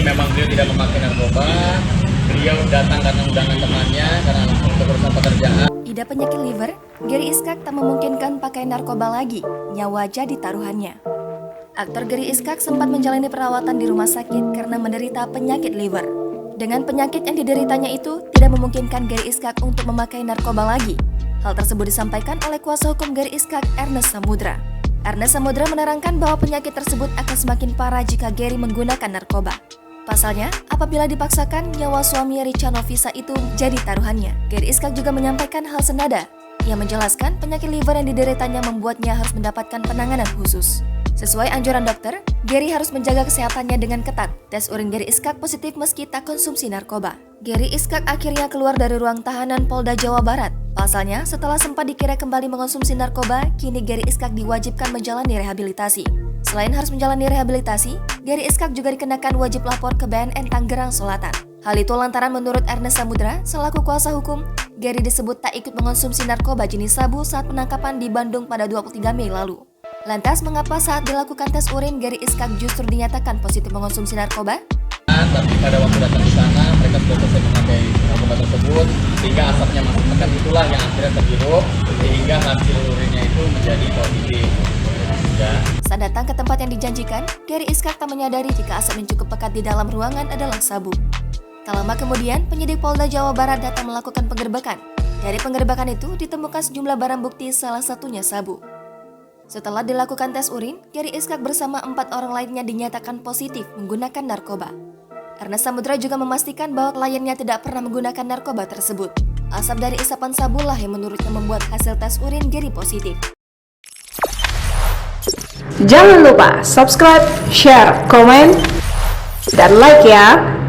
memang beliau tidak memakai narkoba. Beliau datang karena undangan temannya, karena untuk urusan pekerjaan. Ida penyakit liver, Gary Iskak tak memungkinkan pakai narkoba lagi, nyawa jadi taruhannya. Aktor Gary Iskak sempat menjalani perawatan di rumah sakit karena menderita penyakit liver. Dengan penyakit yang dideritanya itu, tidak memungkinkan Gary Iskak untuk memakai narkoba lagi. Hal tersebut disampaikan oleh kuasa hukum Gary Iskak, Ernest Samudra. Ernest Samudra menerangkan bahwa penyakit tersebut akan semakin parah jika Gary menggunakan narkoba. Pasalnya, apabila dipaksakan, nyawa suami Richa Novisa itu jadi taruhannya. Gary Iskak juga menyampaikan hal senada. Ia menjelaskan penyakit liver yang dideritanya membuatnya harus mendapatkan penanganan khusus. Sesuai anjuran dokter, Gary harus menjaga kesehatannya dengan ketat. Tes urin Gary Iskak positif meski tak konsumsi narkoba. Gary Iskak akhirnya keluar dari ruang tahanan Polda Jawa Barat. Pasalnya, setelah sempat dikira kembali mengonsumsi narkoba, kini Gary Iskak diwajibkan menjalani rehabilitasi. Selain harus menjalani rehabilitasi, Gary Iskak juga dikenakan wajib lapor ke BNN Tangerang Selatan. Hal itu lantaran menurut Ernest Samudra, selaku kuasa hukum, Gary disebut tak ikut mengonsumsi narkoba jenis sabu saat penangkapan di Bandung pada 23 Mei lalu. Lantas, mengapa saat dilakukan tes urin, Gary Iskak justru dinyatakan positif mengonsumsi narkoba? Tapi pada waktu datang di sana, mereka sudah selesai memakai narkoba tersebut, sehingga asapnya masuk mekan, itulah yang akhirnya terhirup, sehingga hasil urinnya itu menjadi positif. Saat datang ke tempat yang dijanjikan, Gary Iskak tak menyadari jika asap yang cukup pekat di dalam ruangan adalah sabu. Tak lama kemudian, penyidik Polda Jawa Barat datang melakukan penggerbekan. Dari penggerbekan itu ditemukan sejumlah barang bukti, salah satunya sabu. Setelah dilakukan tes urin, Gary Iskak bersama 4 orang lainnya dinyatakan positif menggunakan narkoba. Ernest Samudra juga memastikan bahwa kliennya tidak pernah menggunakan narkoba tersebut. Asap dari isapan sabu lah yang menurutnya membuat hasil tes urin Gary positif. Jangan lupa subscribe, share, komen, dan like ya.